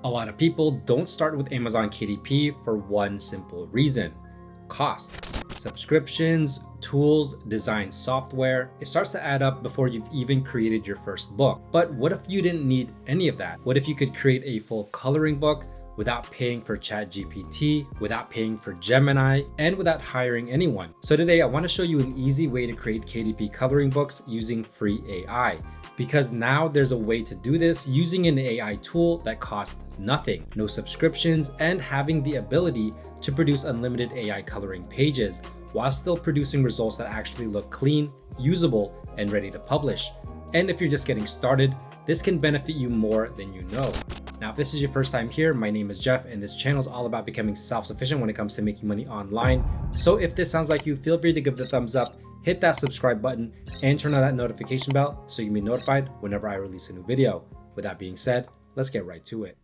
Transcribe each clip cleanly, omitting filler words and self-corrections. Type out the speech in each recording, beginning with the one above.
A lot of people don't start with Amazon KDP for one simple reason: cost. Subscriptions, tools, design software, it starts to add up before you've even created your first book. But what if you didn't need any of that? What if you could create a full coloring book without paying for ChatGPT, without paying for Gemini, and without hiring anyone? So today I want to show you an easy way to create KDP coloring books using free AI. Because now there's a way to do this using an AI tool that costs nothing, no subscriptions, and having the ability to produce unlimited AI coloring pages while still producing results that actually look clean, usable, and ready to publish. And if you're just getting started, this can benefit you more than you know. Now, if this is your first time here, my name is Jeff, and this channel is all about becoming self-sufficient when it comes to making money online. So if this sounds like you, feel free to give it a thumbs up, hit that subscribe button, and turn on that notification bell so you can be notified whenever I release a new video. With that being said, let's get right to it.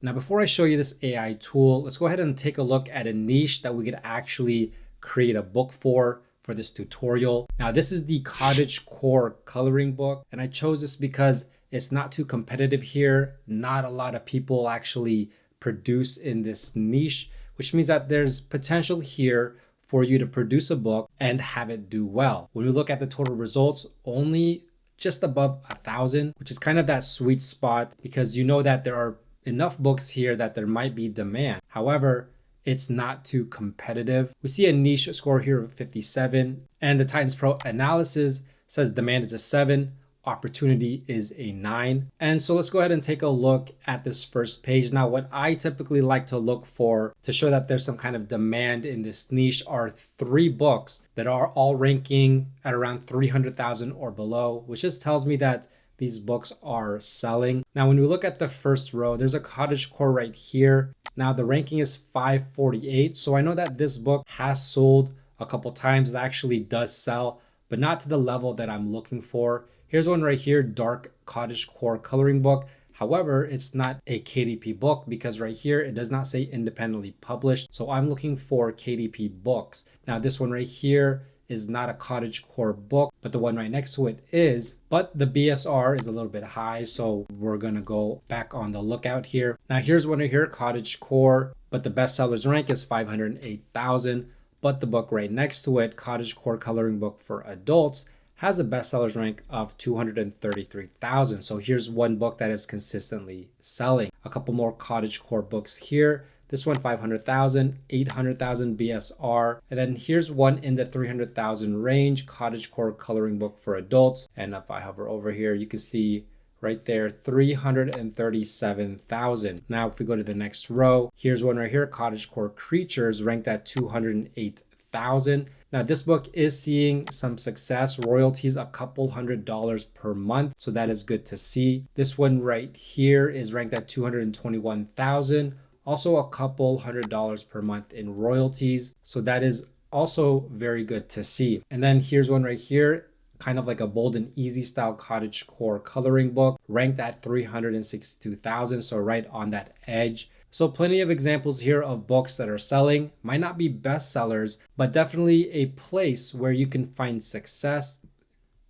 Now, before I show you this AI tool, let's go ahead and take a look at a niche that we could actually create a book for this tutorial. Now, this is the cottagecore coloring book, and I chose this because it's not too competitive here. Not a lot of people actually produce in this niche, which means that there's potential here for you to produce a book and have it do well. When we look at the total results, only just above 1,000, which is kind of that sweet spot because you know that there are enough books here that there might be demand. However, it's not too competitive. We see a niche score here of 57, and the Titans Pro analysis says demand is a 7, opportunity is a 9. And so let's go ahead and take a look at this first page. Now, what I typically like to look for to show that there's some kind of demand in this niche are 3 books that are all ranking at around 300,000 or below, which just tells me that these books are selling. Now, when we look at the first row, there's a cottagecore right here. Now, the ranking is 548. So I know that this book has sold a couple times. It actually does sell, but not to the level that I'm looking for. Here's one right here, dark cottagecore coloring book. However, it's not a KDP book because right here, it does not say independently published. So I'm looking for KDP books. Now, this one right here is not a cottagecore book, but the one right next to it is, but the BSR is a little bit high. So we're gonna go back on the lookout here. Now, here's one right here, cottagecore, but the bestsellers rank is 508,000. But the book right next to it, cottagecore coloring book for adults, has a bestsellers rank of 233,000. So here's one book that is consistently selling. A couple more cottagecore books here. This one, 500,000, 800,000 BSR. And then here's one in the 300,000 range, cottagecore coloring book for adults. And if I hover over here, you can see right there, 337,000. Now, if we go to the next row, here's one right here, cottagecore creatures ranked at 208,000. Now, this book is seeing some success, royalties a couple $100s per month. So that is good to see. This one right here is ranked at 221,000. Also a couple $100s per month in royalties. So that is also very good to see. And then here's one right here, kind of like a bold and easy style cottagecore coloring book, ranked at 362,000. So right on that edge. So plenty of examples here of books that are selling, might not be bestsellers, but definitely a place where you can find success.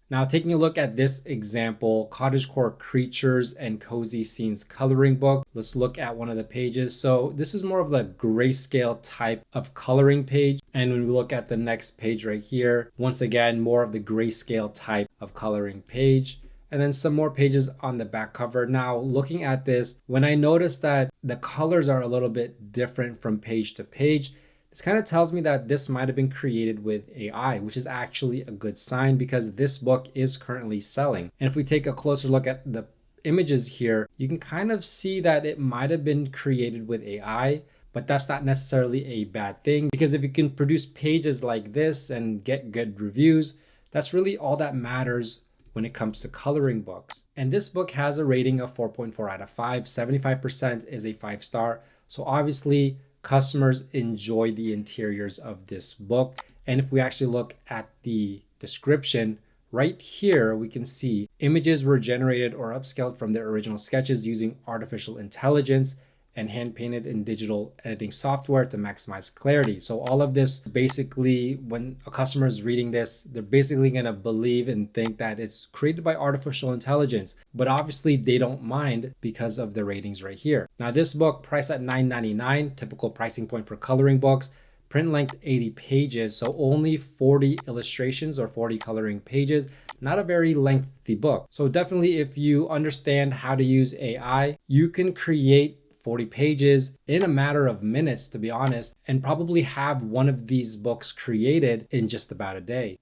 Now, taking a look at this example, cottagecore creatures and cozy scenes coloring book. Let's look at one of the pages. So this is more of the grayscale type of coloring page. And when we look at the next page right here, once again, more of the grayscale type of coloring page. And then some more pages on the back cover. Now, looking at this, when I notice that the colors are a little bit different from page to page, this kind of tells me that this might have been created with AI, which is actually a good sign because this book is currently selling. And if we take a closer look at the images here, you can kind of see that it might have been created with AI, but that's not necessarily a bad thing because if you can produce pages like this and get good reviews, that's really all that matters when it comes to coloring books. And this book has a rating of 4.4 out of 5. 75% is a 5-star. So obviously, customers enjoy the interiors of this book. And if we actually look at the description right here, we can see images were generated or upscaled from their original sketches using artificial intelligence and hand painted in digital editing software to maximize clarity. So all of this basically, when a customer is reading this, they're basically going to believe and think that it's created by artificial intelligence, but obviously they don't mind because of the ratings right here. Now this book priced at $9.99, typical pricing point for coloring books. Print length 80 pages, so only 40 illustrations or 40 coloring pages. Not a very lengthy book. So definitely if you understand how to use AI, you can create 40 pages in a matter of minutes, to be honest, and probably have one of these books created in just about a day.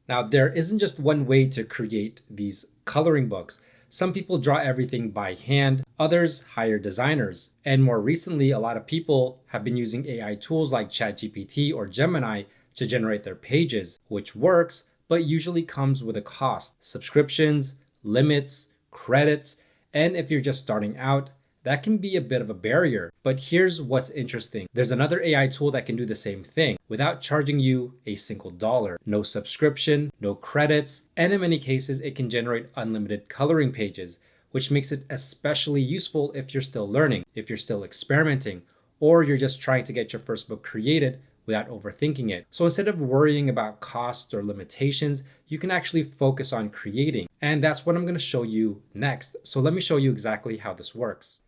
Now, there isn't just one way to create these coloring books. Some people draw everything by hand, others hire designers. And more recently, a lot of people have been using AI tools like ChatGPT or Gemini to generate their pages, which works, but usually comes with a cost. Subscriptions, limits, credits, and if you're just starting out, that can be a bit of a barrier. But here's what's interesting. There's another AI tool that can do the same thing without charging you a single dollar. No subscription, no credits, and in many cases, it can generate unlimited coloring pages, which makes it especially useful if you're still learning, if you're still experimenting, or you're just trying to get your first book created without overthinking it. So instead of worrying about costs or limitations, you can actually focus on creating. And that's what I'm going to show you next. So let me show you exactly how this works.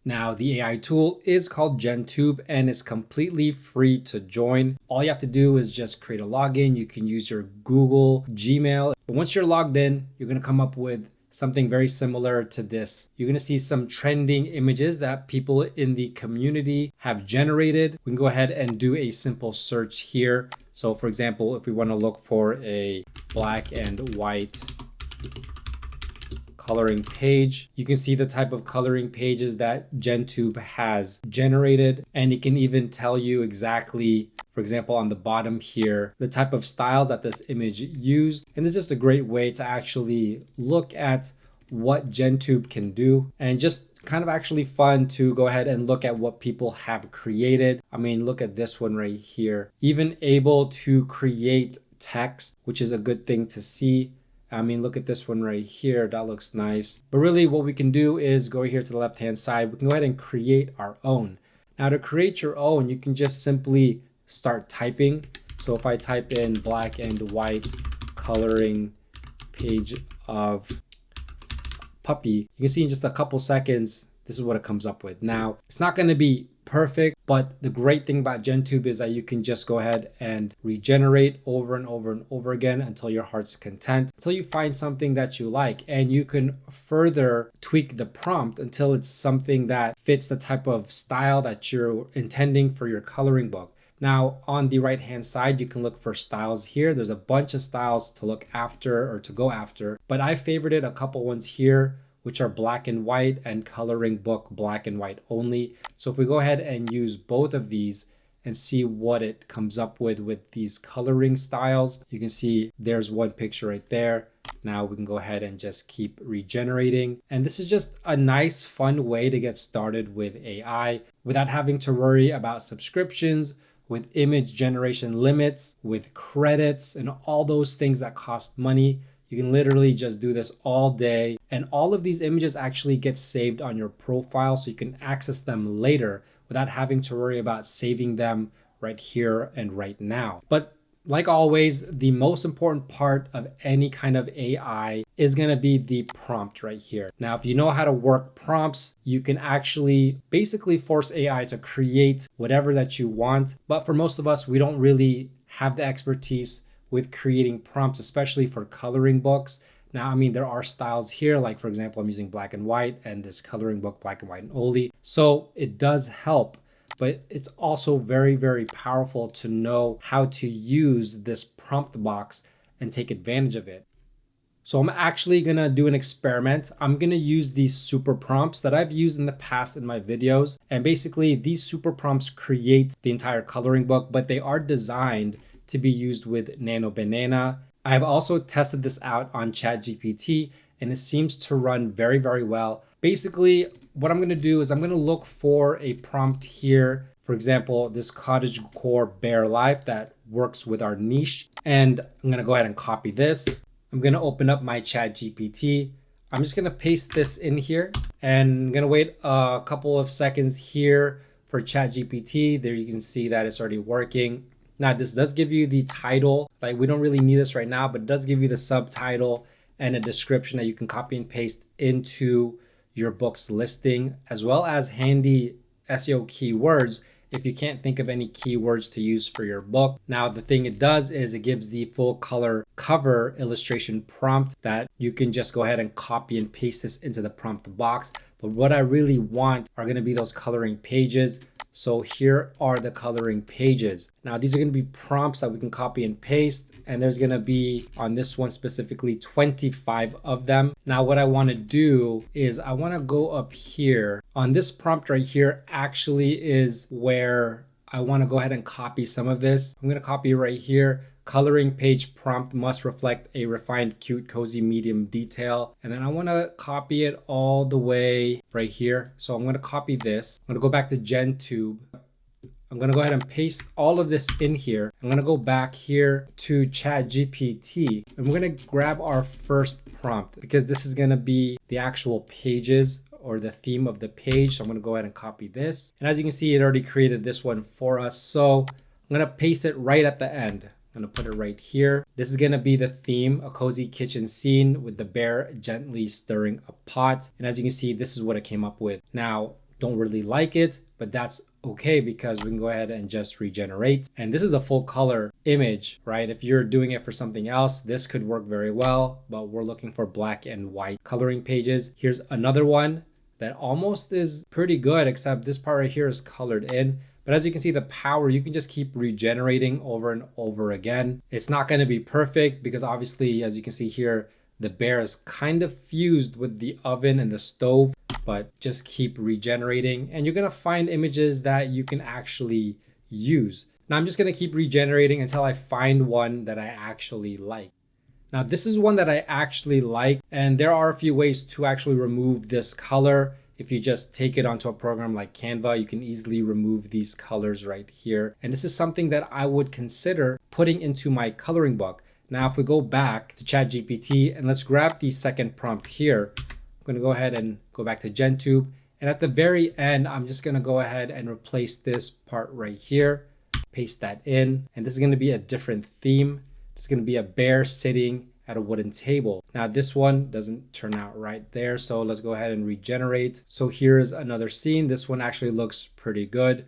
Now, the AI tool is called GenTube and is completely free to join. All you have to do is just create a login. You can use your Google Gmail. But once you're logged in, you're going to come up with something very similar to this. You're going to see some trending images that people in the community have generated. We can go ahead and do a simple search here. So for example, if we want to look for a black and white coloring page, you can see the type of coloring pages that GenTube has generated, and it can even tell you exactly, for example, on the bottom here, the type of styles that this image used. And this is just a great way to actually look at what GenTube can do, and just kind of actually fun to go ahead and look at what people have created. I mean, look at this one right here, even able to create text, which is a good thing to see. I mean, look at this one right here. That looks nice. But really what we can do is go here to the left-hand side. We can go ahead and create our own. Now to create your own, you can just simply start typing. So if I type in black and white coloring page of puppy, you can see in just a couple seconds, this is what it comes up with. Now, it's not going to be perfect, but the great thing about GenTube is that you can just go ahead and regenerate over and over and over again until your heart's content, until you find something that you like, and you can further tweak the prompt until it's something that fits the type of style that you're intending for your coloring book. Now, on the right-hand side, you can look for styles here. There's a bunch of styles to look after or to go after, but I favorited a couple ones here, which are black and white and coloring book black and white only. So if we go ahead and use both of these and see what it comes up with these coloring styles, you can see there's one picture right there. Now we can go ahead and just keep regenerating. And this is just a nice, fun way to get started with AI without having to worry about subscriptions, with image generation limits, with credits, and all those things that cost money. You can literally just do this all day, and all of these images actually get saved on your profile so you can access them later without having to worry about saving them right here and right now. But like always, the most important part of any kind of AI is going to be the prompt right here. Now, if you know how to work prompts, you can actually basically force AI to create whatever that you want. But for most of us, we don't really have the expertise with creating prompts, especially for coloring books. Now, I mean, there are styles here, like for example, I'm using black and white and this coloring book, black and white and only. So it does help, but it's also very, very powerful to know how to use this prompt box and take advantage of it. So I'm actually gonna do an experiment. I'm gonna use these super prompts that I've used in the past in my videos. And basically these super prompts create the entire coloring book, but they are designed to be used with Nano Banana. I've also tested this out on ChatGPT and it seems to run very, very well. Basically, what I'm gonna do is I'm gonna look for a prompt here. For example, this cottagecore bear life that works with our niche. And I'm gonna go ahead and copy this. I'm gonna open up my ChatGPT. I'm just gonna paste this in here and I'm gonna wait a couple of seconds here for ChatGPT. There you can see that it's already working. Now this does give you the title, like we don't really need this right now, but it does give you the subtitle and a description that you can copy and paste into your book's listing, as well as handy SEO keywords if you can't think of any keywords to use for your book. Now, the thing it does is it gives the full color cover illustration prompt that you can just go ahead and copy and paste this into the prompt box. But what I really want are going to be those coloring pages. So here are the coloring pages. Now these are going to be prompts that we can copy and paste, and there's going to be on this one specifically 25 of them. Now what I want to do is I want to go up here on this prompt right here actually is where I want to go ahead and copy some of this. I'm going to copy right here. Coloring page prompt must reflect a refined, cute, cozy, medium detail. And then I want to copy it all the way right here. So I'm going to copy this. I'm going to go back to GenTube. I'm going to go ahead and paste all of this in here. I'm going to go back here to ChatGPT and we're going to grab our first prompt because this is going to be the actual pages or the theme of the page. So I'm going to go ahead and copy this. And as you can see, it already created this one for us. So I'm going to paste it right at the end. I'm gonna put it right here. This is gonna be the theme, a cozy kitchen scene with the bear gently stirring a pot. And as you can see, this is what it came up with. Now, don't really like it, but that's okay because we can go ahead and just regenerate. And this is a full color image, right? If you're doing it for something else, this could work very well, but we're looking for black and white coloring pages. Here's another one that almost is pretty good, except this part right here is colored in. But as you can see, the power, you can just keep regenerating over and over again. It's not going to be perfect because obviously, as you can see here, the bear is kind of fused with the oven and the stove, but just keep regenerating and you're going to find images that you can actually use. Now I'm just going to keep regenerating until I find one that I actually like. Now this is one that I actually like, and there are a few ways to actually remove this color. If you just take it onto a program like Canva, you can easily remove these colors right here. And this is something that I would consider putting into my coloring book. Now, if we go back to ChatGPT and let's grab the second prompt here, I'm gonna go ahead and go back to GenTube. And at the very end, I'm just gonna go ahead and replace this part right here, paste that in. And this is gonna be a different theme. It's gonna be a bear sitting at a wooden table. Now this one doesn't turn out right there, so let's go ahead and regenerate. So here's another scene. This one actually looks pretty good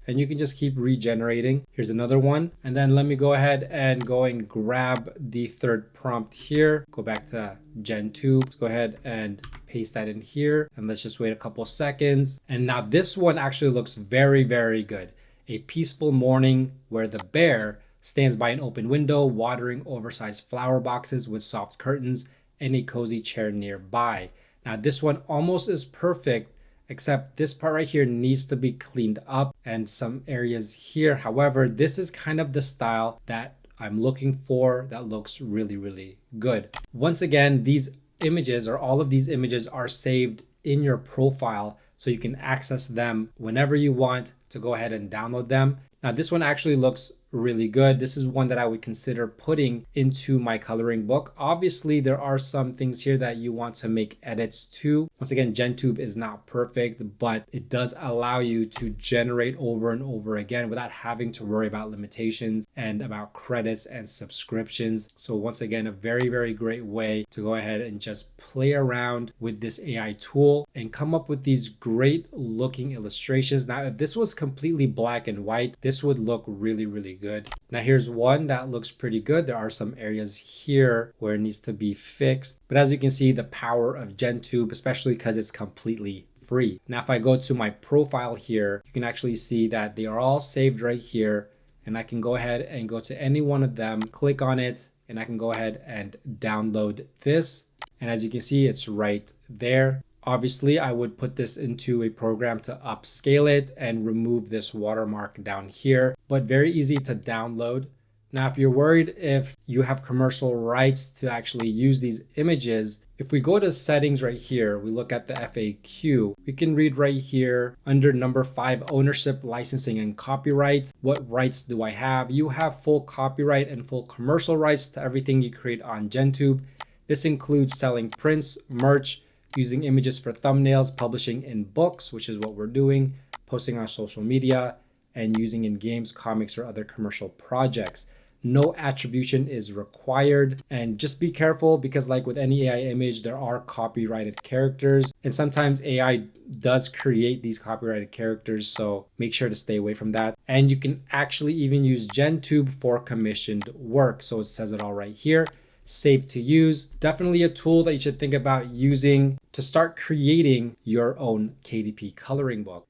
and you can just keep regenerating. Here's another one. And then let me go ahead and grab the third prompt here. Go back to GenTube. Let's go ahead and paste that in here and let's just wait a couple seconds. And now this one actually looks very, very good. A peaceful morning where the bear stands by an open window, watering oversized flower boxes with soft curtains and a cozy chair nearby. Now this one almost is perfect, except this part right here needs to be cleaned up and some areas here. However, this is kind of the style that I'm looking for that looks really, really good. Once again, these images or all of these images are saved in your profile so you can access them whenever you want to go ahead and download them. Now this one actually looks really good. This is one that I would consider putting into my coloring book. Obviously, there are some things here that you want to make edits to. Once again, GenTube is not perfect, but it does allow you to generate over and over again without having to worry about limitations and about credits and subscriptions. So once again, a very, very great way to go ahead and just play around with this AI tool and come up with these great looking illustrations. Now, if this was completely black and white, this would look really, really good. Now here's one that looks pretty good. There are some areas here where it needs to be fixed, but as you can see, the power of GenTube, especially because it's completely free. Now if I go to my profile here, you can actually see that they are all saved right here, and I can go ahead and go to any one of them, click on it, and I can go ahead and download this. And as you can see, it's right there. Obviously, I would put this into a program to upscale it and remove this watermark down here, but very easy to download. Now, if you're worried if you have commercial rights to actually use these images, if we go to settings right here, we look at the FAQ, we can read right here under number 5, ownership, licensing, and copyright. What rights do I have? You have full copyright and full commercial rights to everything you create on GenTube. This includes selling prints, merch, using images for thumbnails, publishing in books, which is what we're doing, posting on social media, and using in games, comics, or other commercial projects. No attribution is required, and just be careful because like with any AI image, there are copyrighted characters, and sometimes AI does create these copyrighted characters, so make sure to stay away from that. And you can actually even use GenTube for commissioned work. So it says it all right here. Safe to use. Definitely a tool that you should think about using to start creating your own KDP coloring book.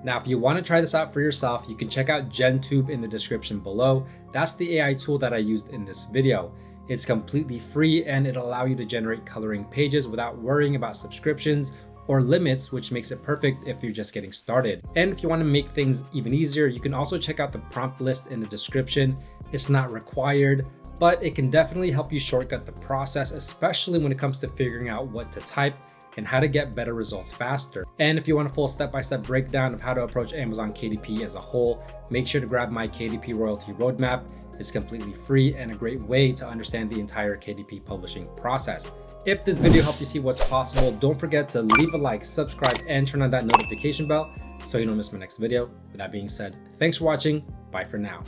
Now, if you want to try this out for yourself, you can check out GenTube in the description below. That's the AI tool that I used in this video. It's completely free and it'll allow you to generate coloring pages without worrying about subscriptions or limits, which makes it perfect if you're just getting started. And if you want to make things even easier, you can also check out the prompt list in the description. It's not required, but it can definitely help you shortcut the process, especially when it comes to figuring out what to type and how to get better results faster. And if you want a full step-by-step breakdown of how to approach Amazon KDP as a whole, make sure to grab my KDP royalty roadmap. It's completely free and a great way to understand the entire KDP publishing process. If this video helped you see what's possible, don't forget to leave a like, subscribe, and turn on that notification bell so you don't miss my next video. With that being said, thanks for watching. Bye for now.